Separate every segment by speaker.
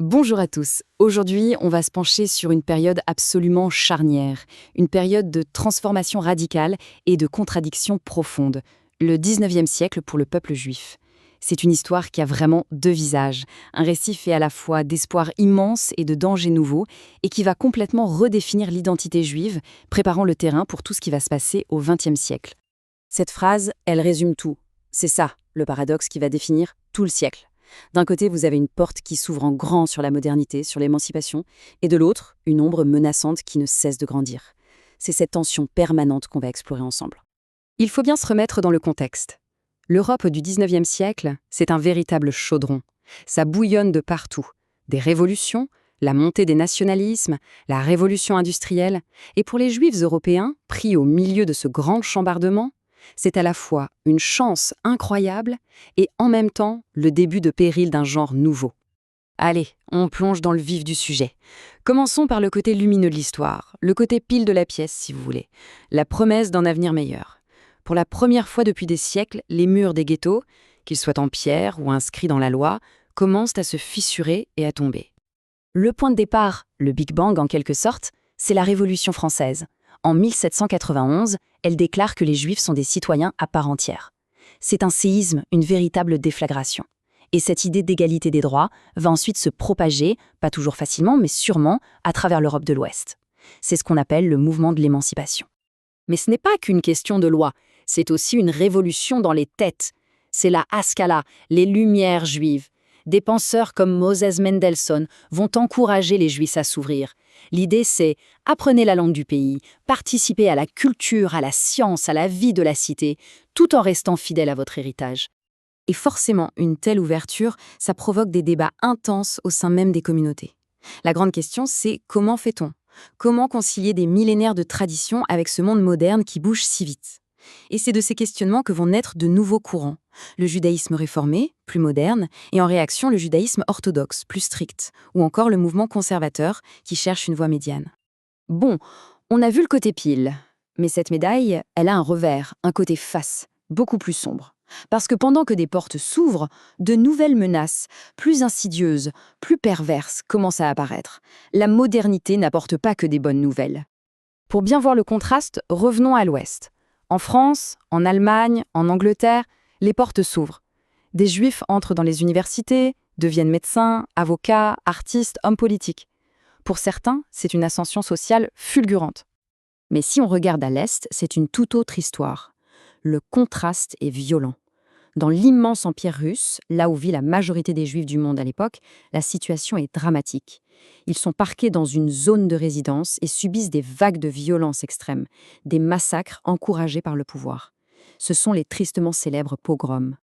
Speaker 1: Bonjour à tous. Aujourd'hui, on va se pencher sur une période absolument charnière, une période de transformation radicale et de contradiction profonde, le 19e siècle pour le peuple juif. C'est une histoire qui a vraiment deux visages, un récit fait à la fois d'espoir immense et de dangers nouveaux, et qui va complètement redéfinir l'identité juive, préparant le terrain pour tout ce qui va se passer au 20e siècle. Cette phrase, elle résume tout. C'est ça, le paradoxe qui va définir tout le siècle. D'un côté, vous avez une porte qui s'ouvre en grand sur la modernité, sur l'émancipation, et de l'autre, une ombre menaçante qui ne cesse de grandir. C'est cette tension permanente qu'on va explorer ensemble. Il faut bien se remettre dans le contexte. L'Europe du 19e siècle, c'est un véritable chaudron. Ça bouillonne de partout. Des révolutions, la montée des nationalismes, la révolution industrielle. Et pour les Juifs européens, pris au milieu de ce grand chambardement, c'est à la fois une chance incroyable et en même temps le début de péril d'un genre nouveau. Allez, on plonge dans le vif du sujet. Commençons par le côté lumineux de l'histoire, le côté pile de la pièce si vous voulez, la promesse d'un avenir meilleur. Pour la première fois depuis des siècles, les murs des ghettos, qu'ils soient en pierre ou inscrits dans la loi, commencent à se fissurer et à tomber. Le point de départ, le Big Bang en quelque sorte, c'est la Révolution française. En 1791, elle déclare que les Juifs sont des citoyens à part entière. C'est un séisme, une véritable déflagration. Et cette idée d'égalité des droits va ensuite se propager, pas toujours facilement, mais sûrement, à travers l'Europe de l'Ouest. C'est ce qu'on appelle le mouvement de l'émancipation. Mais ce n'est pas qu'une question de loi, c'est aussi une révolution dans les têtes. C'est la Haskalah, les Lumières juives. Des penseurs comme Moses Mendelssohn vont encourager les Juifs à s'ouvrir. L'idée, c'est apprenez la langue du pays, participez à la culture, à la science, à la vie de la cité, tout en restant fidèle à votre héritage. Et forcément, une telle ouverture, ça provoque des débats intenses au sein même des communautés. La grande question, c'est comment fait-on ? Comment concilier des millénaires de traditions avec ce monde moderne qui bouge si vite ? Et c'est de ces questionnements que vont naître de nouveaux courants. Le judaïsme réformé, plus moderne, et en réaction le judaïsme orthodoxe, plus strict, ou encore le mouvement conservateur qui cherche une voie médiane. Bon, on a vu le côté pile, mais cette médaille, elle a un revers, un côté face, beaucoup plus sombre. Parce que pendant que des portes s'ouvrent, de nouvelles menaces, plus insidieuses, plus perverses, commencent à apparaître. La modernité n'apporte pas que des bonnes nouvelles. Pour bien voir le contraste, revenons à l'Ouest. En France, en Allemagne, en Angleterre, les portes s'ouvrent. Des Juifs entrent dans les universités, deviennent médecins, avocats, artistes, hommes politiques. Pour certains, c'est une ascension sociale fulgurante. Mais si on regarde à l'Est, c'est une toute autre histoire. Le contraste est violent. Dans l'immense empire russe, là où vit la majorité des Juifs du monde à l'époque, la situation est dramatique. Ils sont parqués dans une zone de résidence et subissent des vagues de violence extrêmes, des massacres encouragés par le pouvoir. Ce sont les tristement célèbres pogroms.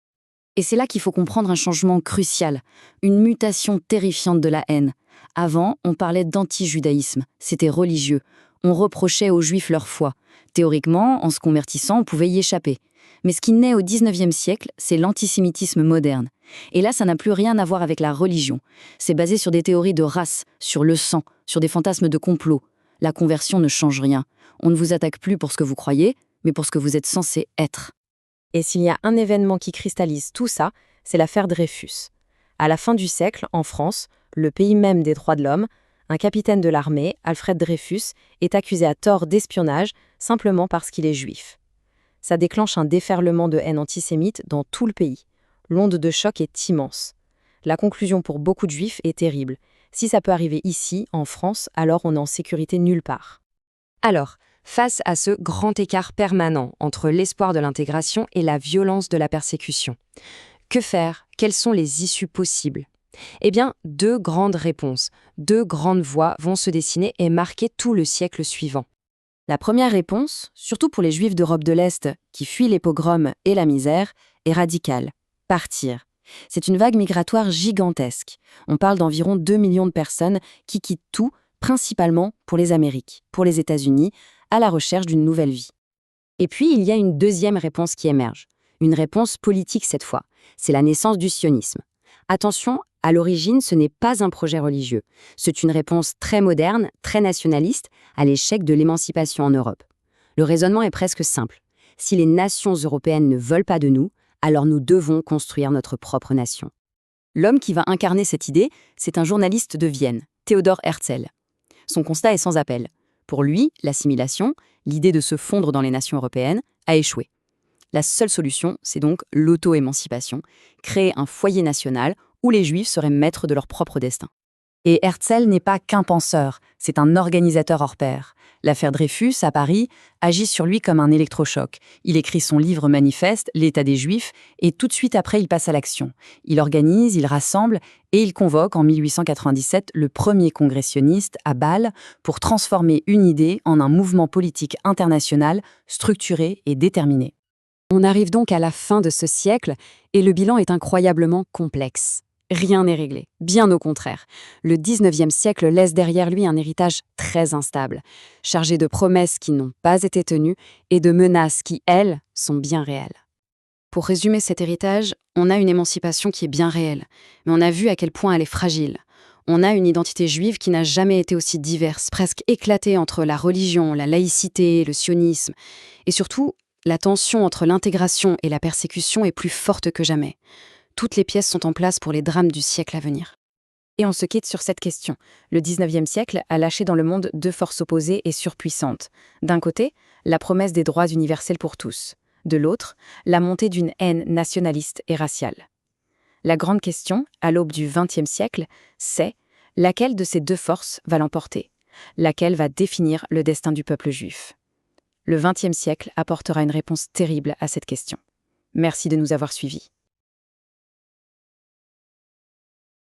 Speaker 1: Et c'est là qu'il faut comprendre un changement crucial, une mutation terrifiante de la haine. Avant, on parlait d'anti-judaïsme, c'était religieux. On reprochait aux Juifs leur foi. Théoriquement, en se convertissant, on pouvait y échapper. Mais ce qui naît au 19e siècle, c'est l'antisémitisme moderne. Et là, ça n'a plus rien à voir avec la religion. C'est basé sur des théories de race, sur le sang, sur des fantasmes de complot. La conversion ne change rien. On ne vous attaque plus pour ce que vous croyez, mais pour ce que vous êtes censé être. Et s'il y a un événement qui cristallise tout ça, c'est l'affaire Dreyfus. À la fin du siècle, en France, le pays même des droits de l'homme, un capitaine de l'armée, Alfred Dreyfus, est accusé à tort d'espionnage simplement parce qu'il est juif. Ça déclenche un déferlement de haine antisémite dans tout le pays. L'onde de choc est immense. La conclusion pour beaucoup de juifs est terrible. Si ça peut arriver ici, en France, alors on n'est en sécurité nulle part. Alors, face à ce grand écart permanent entre l'espoir de l'intégration et la violence de la persécution, que faire ? Quelles sont les issues possibles ? Eh bien, deux grandes réponses, deux grandes voies vont se dessiner et marquer tout le siècle suivant. La première réponse, surtout pour les Juifs d'Europe de l'Est qui fuient les pogroms et la misère, est radicale. Partir. C'est une vague migratoire gigantesque. On parle d'environ 2 millions de personnes qui quittent tout, principalement pour les Amériques, pour les États-Unis, à la recherche d'une nouvelle vie. Et puis, il y a une deuxième réponse qui émerge. Une réponse politique cette fois. C'est la naissance du sionisme. Attention, à l'origine, ce n'est pas un projet religieux. C'est une réponse très moderne, très nationaliste, à l'échec de l'émancipation en Europe. Le raisonnement est presque simple. Si les nations européennes ne veulent pas de nous, alors nous devons construire notre propre nation. L'homme qui va incarner cette idée, c'est un journaliste de Vienne, Theodor Herzl. Son constat est sans appel. Pour lui, l'assimilation, l'idée de se fondre dans les nations européennes, a échoué. La seule solution, c'est donc l'auto-émancipation, créer un foyer national où les Juifs seraient maîtres de leur propre destin. Et Herzl n'est pas qu'un penseur, c'est un organisateur hors pair. L'affaire Dreyfus, à Paris, agit sur lui comme un électrochoc. Il écrit son livre manifeste, L'État des Juifs, et tout de suite après, il passe à l'action. Il organise, il rassemble, et il convoque en 1897 le premier congrès sioniste à Bâle pour transformer une idée en un mouvement politique international structuré et déterminé. On arrive donc à la fin de ce siècle, et le bilan est incroyablement complexe. Rien n'est réglé, bien au contraire. Le 19e siècle laisse derrière lui un héritage très instable, chargé de promesses qui n'ont pas été tenues et de menaces qui, elles, sont bien réelles. Pour résumer cet héritage, on a une émancipation qui est bien réelle, mais on a vu à quel point elle est fragile. On a une identité juive qui n'a jamais été aussi diverse, presque éclatée entre la religion, la laïcité, le sionisme. Et surtout, la tension entre l'intégration et la persécution est plus forte que jamais. Toutes les pièces sont en place pour les drames du siècle à venir. Et on se quitte sur cette question. Le 19e siècle a lâché dans le monde deux forces opposées et surpuissantes. D'un côté, la promesse des droits universels pour tous. De l'autre, la montée d'une haine nationaliste et raciale. La grande question, à l'aube du XXe siècle, c'est laquelle de ces deux forces va l'emporter? Laquelle va définir le destin du peuple juif? Le XXe siècle apportera une réponse terrible à cette question. Merci de nous avoir suivis.